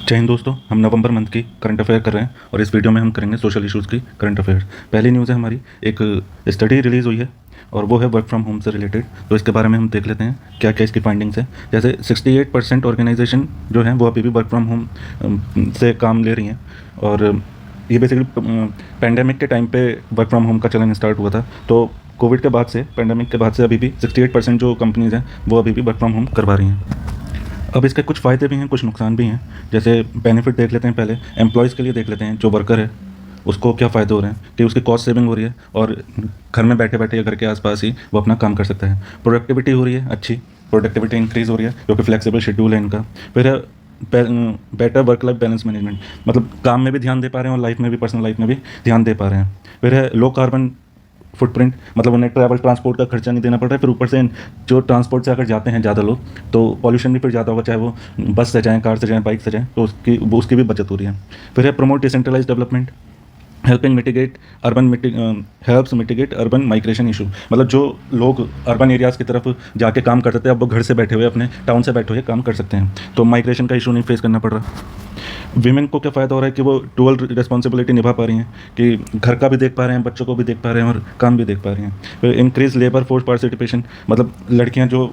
जय हिंद दोस्तों, हम नवंबर मंथ की करंट अफेयर कर रहे हैं और इस वीडियो में हम करेंगे सोशल इश्यूज़ की करंट अफेयर। पहली न्यूज़ है हमारी, एक स्टडी रिलीज़ हुई है और वो है वर्क फ्रॉम होम से रिलेटेड। तो इसके बारे में हम देख लेते हैं क्या क्या इसकी फाइंडिंग्स है। जैसे 68% ऑर्गेनाइजेशन जो हैं वो अभी भी वर्क फ्रॉम होम से काम ले रही हैं और ये बेसिकली पैंडेमिक के टाइम पे वर्क फ्रॉम होम का चलन स्टार्ट हुआ था। तो कोविड के बाद से, पैंडेमिक के बाद से अभी भी 68% जो कंपनीज़ हैं वो अभी भी वर्क फ्रॉम होम करवा रही हैं। अब इसके कुछ फ़ायदे भी हैं, कुछ नुकसान भी हैं। जैसे बेनिफिट देख लेते हैं पहले, एम्प्लॉयज़ के लिए देख लेते हैं। जो वर्कर है उसको क्या फ़ायदे हो रहे हैं कि उसकी कॉस्ट सेविंग हो रही है और घर में बैठे बैठे या घर के आसपास ही वो अपना काम कर सकता है। प्रोडक्टिविटी हो रही है, अच्छी प्रोडक्टिविटी इंक्रीज़ हो रही है क्योंकि फ्लेक्सिबल शेड्यूल है इनका। फिर better work life balance management, मतलब काम में भी ध्यान दे पा रहे हैं और लाइफ में भी, पर्सनल लाइफ में भी ध्यान दे पा रहे हैं। फिर है लो कार्बन फुटप्रिंट, मतलब उन्हें ट्रैवल ट्रांसपोर्ट का खर्चा नहीं देना पड़ रहा है। फिर ऊपर से जो ट्रांसपोर्ट से अगर जाते हैं ज़्यादा लोग तो पॉल्यूशन भी फिर ज़्यादा होगा, चाहे वो बस से जाएँ, कार से जाएँ, बाइक से जाएँ, तो उसकी भी बचत हो रही है। फिर है promote decentralise development, helps mitigate urban migration issue, मतलब जो लोग अर्बन एरियाज़ की तरफ जाके काम करते थे अब वो घर से बैठे हुए, अपने टाउन से बैठे हुए काम कर सकते हैं, तो माइग्रेशन का इशू नहीं फेस करना पड़ रहा। वीमेन को क्या फ़ायदा हो रहा है कि वो डुअल रिस्पॉन्सिबिलिटी निभा पा रही हैं कि घर का भी देख पा रहे हैं, बच्चों को भी देख पा रहे हैं और काम भी देख पा रही हैं। फिर इंक्रीज लेबर फोर्स पार्टिसिपेशन, मतलब लड़कियां जो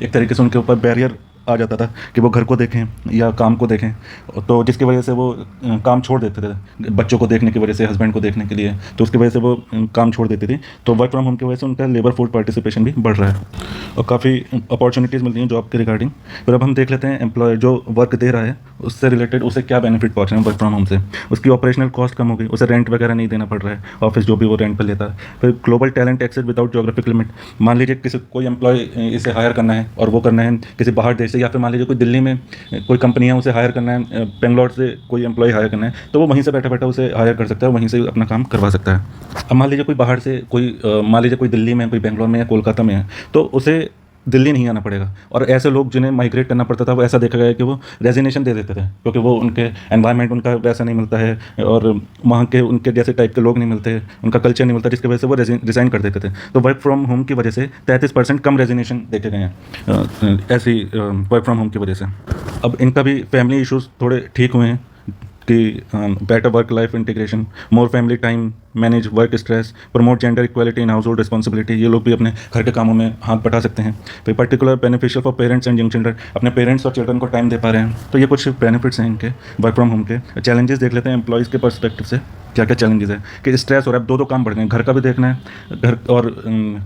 एक तरीके से उनके ऊपर बैरियर आ जाता था कि वो घर को देखें या काम को देखें, तो जिसकी वजह से वो काम छोड़ देते थे बच्चों को देखने की वजह से, हस्बैंड को देखने के लिए, तो उसकी वजह से वो काम छोड़ देती थी। तो वर्क फ्रॉम होम की वजह से उनका लेबर फोर्स पार्टिसिपेशन भी बढ़ रहा है और काफ़ी अपॉर्चुनिटीज़ मिलती हैं जॉब के रिगार्डिंग। फिर अब हम देख लेते हैं एम्प्लॉयर जो वर्क दे रहा है उससे रिलेटेड उसे क्या बेनिफिट पहुँच रहे हैं वर्क फ्रॉम होम से। उसकी ऑपरेशनल कॉस्ट कम हो गई, उसे रेंट वगैरह नहीं देना पड़ रहा है, ऑफिस जो भी वो रेंट पर लेता है। फिर global talent access without geographic limit, मान लीजिए किसी कोई एम्प्लॉय इसे हायर करना है और वो करना है किसी बाहर देश से, या फिर मान लीजिए कोई दिल्ली में कोई कंपनी है उसे हायर करना है, बेंगलोर से कोई एम्प्लॉय हायर करना है, तो वो वहीं से बैठा बैठा उसे हायर कर सकता है, वहीं से अपना काम करवा सकता है। अब मान लीजिए कोई बाहर से मान लीजिए कोई दिल्ली में, कोई बेंगलोर में या कोलकाता में है, तो उसे दिल्ली नहीं आना पड़ेगा। और ऐसे लोग जिन्हें माइग्रेट करना पड़ता था वो ऐसा देखा गया कि वो रेजिग्नेशन दे देते थे क्योंकि वो उनके एनवायरनमेंट उनका वैसा नहीं मिलता है और वहाँ के उनके जैसे टाइप के लोग नहीं मिलते, उनका कल्चर नहीं मिलता, जिसकी वजह से वो रिज़ाइन कर देते थे। तो वर्क फ्रॉम होम की वजह से 33% कम रेजिग्नेशन देखे गए हैं ऐसी वर्क फ्रॉम होम की वजह से। अब इनका भी फैमिली इशूज़ थोड़े ठीक हुए हैं कि better work life integration, more family time, manage work stress, promote gender equality in house hold responsibility, ये लोग भी अपने घर के कामों में हाथ बटा सकते हैं। फिर particular beneficial for parents and young children, अपने पेरेंट्स और चिल्ड्रन को टाइम दे पा रहे हैं। तो ये कुछ बेनिफिट्स हैं इनके वर्क फ्रॉम होम के। चैलेंजेस देख लेते हैं एम्प्लॉयज़ के पर्सपेक्टिव से क्या क्या चैलेंजेस है कि स्ट्रेस हो रहा है, दो काम बढ़ गए हैं, घर का भी देखना है,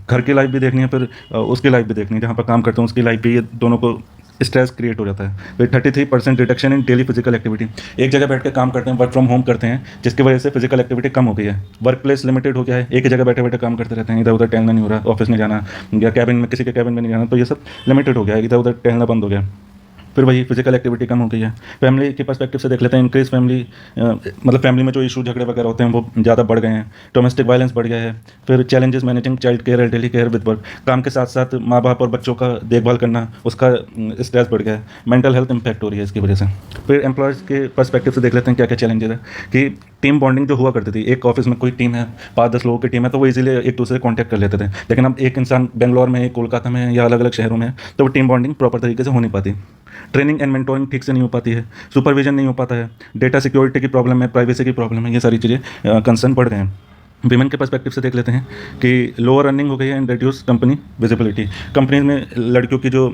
घर की लाइफ भी देखनी है, फिर उसकी लाइफ भी देखनी है, जहाँ पर काम करते हैं उसकी लाइफ भी, ये दोनों को स्ट्रेस क्रिएट हो जाता है। फिर 33% reduction in daily physical activity, एक जगह बैठ के काम करते हैं, वर्क फ्रॉम होम करते हैं, जिसकी वजह से फिजिकल एक्टिविटी कम हो गई है। वर्क प्लेस लिमिटेड हो गया है, एक ही जगह बैठे बैठे काम करते रहते हैं, इधर उधर टहलना नहीं हो रहा, ऑफिस नहीं जाना या कैबिन में, किसी के कैबिन में नहीं जाना, तो ये सब लिमिटेड हो गया है, इधर उधर टहलना बंद हो गया। फिर वही फिजिकल एक्टिविटी कम हो गई है। फैमिली के पर्सपेक्टिव से देख लेते हैं, इंक्रीज फैमिली, मतलब फैमिली में जो इशू झगड़े वगैरह होते हैं वो ज़्यादा बढ़ गए हैं, डोमेस्टिक वायलेंस बढ़ गया है। फिर challenges managing child care, elderly care with work, काम के साथ साथ माँ बाप और बच्चों का देखभाल करना, उसका स्ट्रेस बढ़ गया है, मेंटल हेल्थ इंपैक्ट हो रही है इसकी वजह से। फिर एम्प्लॉयज़ के पर्सपेक्टिव से देख लेते हैं क्या क्या चैलेंजेस है कि टीम बॉन्डिंग जो हुआ करती थी, एक ऑफिस में कोई टीम है, 5-10 लोगों की टीम है, तो वो इजीली एक दूसरे से कॉन्टैक्ट कर लेते थे। लेकिन अब एक इंसान बेंगलोर में है, कोलकाता में है या अलग अलग शहरों में है, तो वो टीम बॉन्डिंग प्रॉपर तरीके से हो नहीं पाती। ट्रेनिंग एंड मेंटोरिंग ठीक से नहीं हो पाती है, सुपरविजन नहीं हो पाता है, डेटा सिक्योरिटी की प्रॉब्लम है, प्राइवेसी की प्रॉब्लम है, ये सारी चीज़ें कंसर्न बढ़ गए हैं। विमेन के पर्सपेक्टिव से देख लेते हैं कि लोअर अर्निंग हो गई है and reduce company visibility, companies में लड़कियों की जो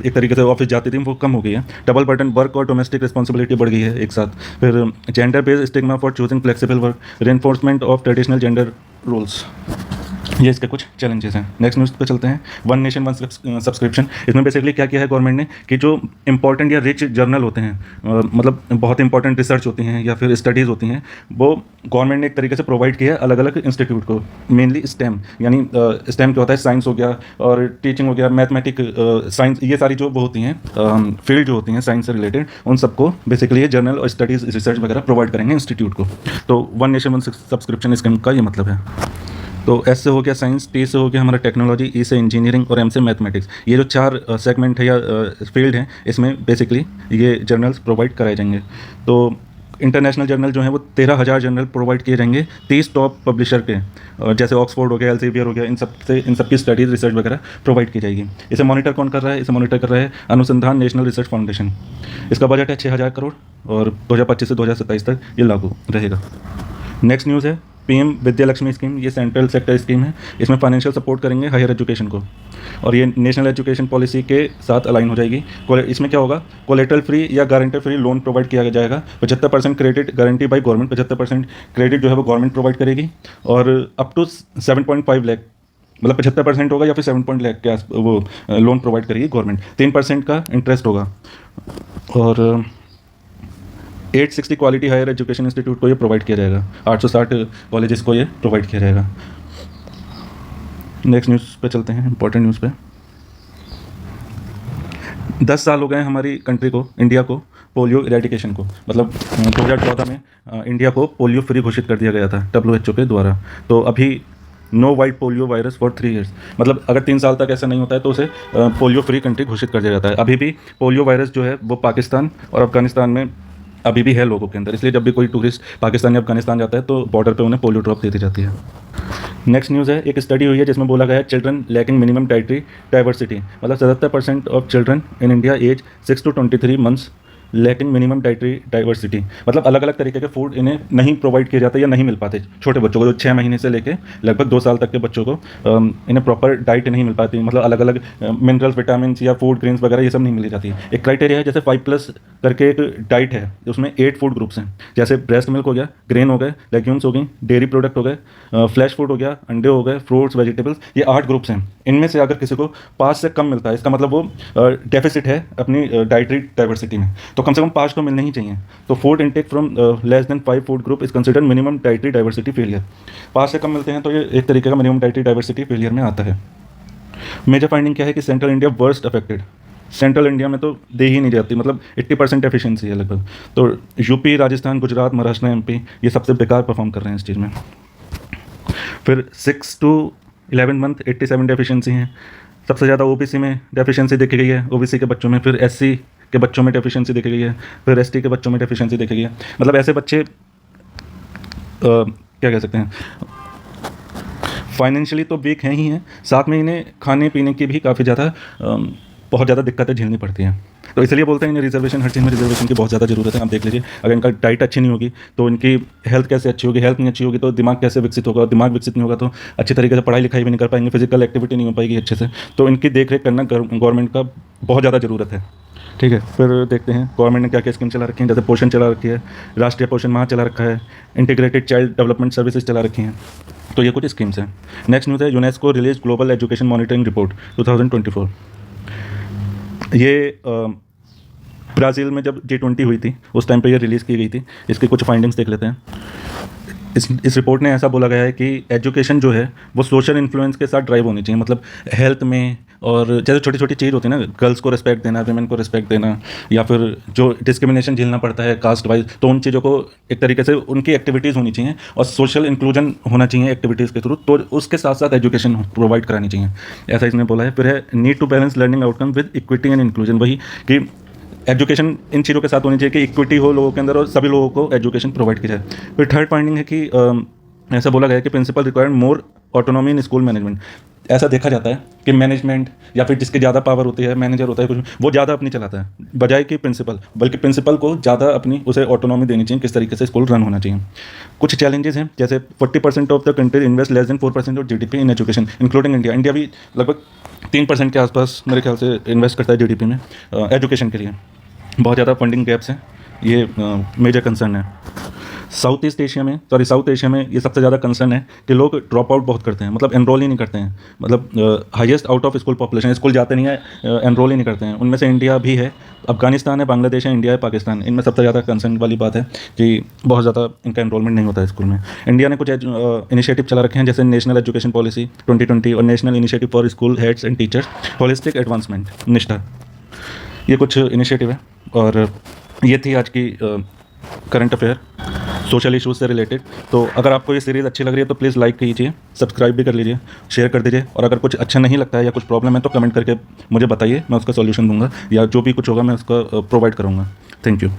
एक तरीके से ऑफिस जाती थी वो कम हो गई है। डबल बर्डन वर्क और डोमेस्टिक रिस्पॉन्सिबिलिटी बढ़ गई है एक साथ। फिर gender based stigma for choosing flexible work, reinforcement of traditional gender roles, ये इसके कुछ चैलेंजेस हैं। नेक्स्ट न्यूज़ पे चलते हैं, वन नेशन वन सब्सक्रिप्शन। इसमें बेसिकली क्या किया है गवर्नमेंट ने कि जो इंपॉर्टेंट या रिच जर्नल होते हैं, मतलब बहुत इंपॉर्टेंट रिसर्च होती हैं या फिर स्टडीज़ होती हैं, वो गवर्नमेंट ने एक तरीके से प्रोवाइड किया है अलग अलग इंस्टीट्यूट को, मेनली स्टेम, यानी स्टेम क्या होता है, साइंस हो गया और टीचिंग हो गया, मैथमेटिक, साइंस, ये सारी जो वो होती हैं फील्ड जो होती हैं साइंस से रिलेटेड, उन सबको बेसिकली ये जर्नल और स्टडीज़ रिसर्च वगैरह प्रोवाइड करेंगे इंस्टीट्यूट को। तो one nation one subscription scheme का ये मतलब है। तो एस से हो गया साइंस, टी से हो गया हमारा टेक्नोलॉजी, ई से इंजीनियरिंग और एम से मैथमेटिक्स। ये जो 4 सेगमेंट है या फील्ड हैं, इसमें बेसिकली ये जर्नल्स प्रोवाइड कराए जाएंगे। तो इंटरनेशनल जर्नल जो हैं वो 13,000 जर्नल प्रोवाइड किए जाएंगे 30 टॉप पब्लिशर के, जैसे ऑक्सफोर्ड हो गया, एल्सेवियर हो गया, इन सब की स्टडीज़ रिसर्च वगैरह प्रोवाइड की जाएगी। इसे मॉनिटर कौन कर रहा है? इसे मॉनिटर कर रहा है अनुसंधान नेशनल रिसर्च फाउंडेशन। इसका बजट है 6,000 करोड़ और 2025 से 2027 तक ये लागू रहेगा। नेक्स्ट न्यूज़ है पीएम विद्या लक्ष्मी स्कीम। ये सेंट्रल सेक्टर स्कीम है, इसमें फाइनेंशियल सपोर्ट करेंगे हायर एजुकेशन को, और ये नेशनल एजुकेशन पॉलिसी के साथ अलाइन हो जाएगी। इसमें क्या होगा, कोलेटरल फ्री या गारंटर फ्री लोन प्रोवाइड किया जाएगा। 75% credit guarantee by government, 75% credit जो है वो गवर्नमेंट प्रोवाइड करेगी, और अप टू 7.5 लाख, मतलब 75% होगा या फिर 7 लाख के आस वो लोन प्रोवाइड करेगी गवर्नमेंट। 3% का इंटरेस्ट होगा, और 860 क्वालिटी हायर एजुकेशन इंस्टीट्यूट को ये प्रोवाइड किया जाएगा। 860 कॉलेजेस को ये प्रोवाइड किया जाएगा। नेक्स्ट न्यूज़ पे चलते हैं, इंपॉर्टेंट न्यूज़ पे। 10 साल हो गए हमारी कंट्री को, इंडिया को, पोलियो इरेडिकेशन को। मतलब 2014 में इंडिया को पोलियो फ्री घोषित कर दिया गया था WHO के द्वारा। तो अभी no wild polio virus for 3 years, मतलब अगर 3 साल तक ऐसा नहीं होता है तो उसे पोलियो फ्री कंट्री घोषित कर दिया जाता है। अभी भी पोलियो वायरस जो है वो पाकिस्तान और अफगानिस्तान में अभी भी है लोगों के अंदर, इसलिए जब भी कोई टूरिस्ट पाकिस्तान या अफगानिस्तान जाता है तो बॉर्डर पे उन्हें पोलियो ड्रॉप दे दी जाती है। नेक्स्ट न्यूज़ है, एक स्टडी हुई है जिसमें बोला गया है children lacking minimum dietary diversity, मतलब 77% of children in India age 6 to 23 months lacking minimum dietary diversity, मतलब अलग अलग तरीके के फूड इन्हें नहीं प्रोवाइड किए जाते या नहीं मिल पाते। छोटे बच्चों को, जो 6 महीने से लेके लगभग 2 साल तक के बच्चों को इन्हें प्रॉपर डाइट नहीं मिल पाती, मतलब अलग अलग मिनरल्स, विटामिन या फूड ग्रेन्स वगैरह ये सब नहीं मिली जाती। एक क्राइटेरिया है, जैसे 5+ करके एक डाइट है, उसमें 8 फूड ग्रुप्स हैं, जैसे ब्रेस्ट मिल्क हो गया, ग्रेन हो गए, लेग्यूम्स हो गई, डेयरी प्रोडक्ट हो गए, फ्लैश फूड हो गया, अंडे हो गए, फ्रूट्स, वेजिटेबल्स, ये 8 ग्रुप्स हैं। इनमें से अगर किसी को 5 से कम मिलता है, इसका मतलब वो डेफिसिट है अपनी डाइटरी डाइवर्सिटी में, तो कम से कम 5 तो मिलने ही चाहिए। तो food intake from less than 5 food group is considered minimum dietary diversity failure. 5 से कम मिलते हैं तो ये एक तरीके का मिनिमम डाइटरी डाइवर्सिटी फेलियर में आता है। मेजर फाइंडिंग क्या है कि central India worst affected, central India में तो दे ही नहीं जाती, मतलब 80% एफिशिएंसी है लगभग। तो यूपी, राजस्थान, गुजरात, महाराष्ट्र, MP ये सबसे बेकार परफॉर्म कर रहे हैं इस चीज़ में। फिर 6 to 11 मंथ 87 डेफिशिएंसी हैं, सबसे ज़्यादा OBC में डेफिशिएंसी देखी गई है, OBC के बच्चों में। फिर SC के बच्चों में डेफिशिएंसी देखी गई है, फिर ST के बच्चों में डेफिशिएंसी देखी गई है। मतलब ऐसे बच्चे क्या कह सकते हैं, फाइनेंशियली तो वीक हैं ही हैं, साथ में इन्हें खाने पीने की भी काफ़ी ज़्यादा बहुत ज़्यादा दिक्कतें झेलनी पड़ती हैं। तो इसलिए बोलते हैं इन्हें रिजर्वेशन, हर चीज़ में रिजर्वेशन की बहुत ज़्यादा ज़रूरत है। आप देख लीजिए, अगर इनका डाइट अच्छी नहीं होगी तो इनकी हेल्थ कैसे अच्छी होगी, हेल्थ नहीं अच्छी होगी तो दिमाग कैसे विकसित होगा, दिमाग विकसित नहीं होगा तो अच्छी तरीके से पढ़ाई लिखाई भी नहीं कर पाएंगे, फिजिकल एक्टिविटी नहीं हो पाएगी अच्छे से। तो इनकी देख रेख करना गवर्नमेंट का बहुत ज़्यादा ज़रूरत है। ठीक है, फिर देखते हैं गवर्नमेंट ने क्या क्या स्कीम चला रखी हैं। जैसे पोषण चला रखी है, राष्ट्रीय पोषण माह चला रखा है, इंटीग्रेटेड चाइल्ड डेवलपमेंट सर्विसेज चला रखी हैं। तो ये कुछ स्कीम्स हैं। नेक्स्ट न्यूज़ है, UNESCO release global education monitoring report 2024। ये ब्राज़ील में जब G20 हुई थी उस टाइम पे ये रिलीज़ की गई थी। इसकी कुछ फाइंडिंग्स देख लेते हैं। इस रिपोर्ट में ऐसा बोला गया है कि एजुकेशन जो है वो सोशल इन्फ्लुएंस के साथ ड्राइव होनी चाहिए, मतलब हेल्थ में, और जैसे छोटी छोटी चीज़ होती है ना, गर्ल्स को रिस्पेक्ट देना, वुमेन को रिस्पेक्ट देना, या फिर जो डिस्क्रिमिनेशन झेलना पड़ता है कास्ट वाइज, तो उन चीज़ों को एक तरीके से उनकी एक्टिविटीज़ होनी चाहिए और सोशल इंक्लूजन होना चाहिए एक्टिविटीज़ के थ्रू, तो उसके साथ साथ एजुकेशन प्रोवाइड करानी चाहिए, ऐसा इसने बोला है। फिर है need to balance learning outcome with equity and inclusion, वही कि एजुकेशन इन चीज़ों के साथ होनी चाहिए कि इक्विटी हो लोगों के अंदर और सभी लोगों को एजुकेशन प्रोवाइड की जाए। फिर थर्ड फाइंडिंग है कि ऐसा बोला गया है कि principal required more autonomy in school management. ऐसा देखा जाता है कि मैनेजमेंट या फिर जिसकी ज़्यादा पावर होती है, मैनेजर होता है कुछ, वो ज़्यादा अपनी चलाता है बजाय कि प्रिंसिपल, बल्कि प्रिंसिपल को ज़्यादा अपनी उसे ऑटोनॉमी देनी चाहिए, किस तरीके से स्कूल रन होना चाहिए। कुछ चैलेंजेस हैं, जैसे 40% of the country invest less than 4% of GDP in education including India. India भी लगभग 3% के आसपास मेरे ख्याल से इन्वेस्ट करता है GDP में एजुकेशन के लिए। बहुत ज़्यादा फंडिंग गैप्स हैं, ये मेजर कंसर्न है। साउथ एशिया में ये सबसे ज़्यादा कंसर्न है कि लोग ड्रॉप आउट बहुत करते हैं, मतलब एनरोल ही नहीं करते हैं, मतलब highest out of school population, school जाते नहीं है, एनरोल ही नहीं करते हैं। उनमें से इंडिया भी है, अफगानिस्तान है, बांग्लादेश है, इंडिया है, पाकिस्तान, इनमें सबसे ज़्यादा कंसर्न वाली बात है कि बहुत ज़्यादा इनका एनरोलमेंट नहीं होता है स्कूल में। इंडिया ने कुछ इनिशिएटिव चला रखे हैं, जैसे नेशनल एजुकेशन पॉलिसी 2020 और national initiative for school heads and teachers holistic advancement निष्ठा, ये कुछ इनिशिएटिव है। और ये थी आज की करंट अफेयर सोशल इश्यूज से रिलेटेड। तो अगर आपको ये सीरीज़ अच्छी लग रही है तो प्लीज़ लाइक कीजिए, सब्सक्राइब भी कर लीजिए, शेयर कर दीजिए, और अगर कुछ अच्छा नहीं लगता है या कुछ प्रॉब्लम है तो कमेंट करके मुझे बताइए, मैं उसका सॉल्यूशन दूंगा या जो भी कुछ होगा मैं उसका प्रोवाइड करूँगा। Thank you.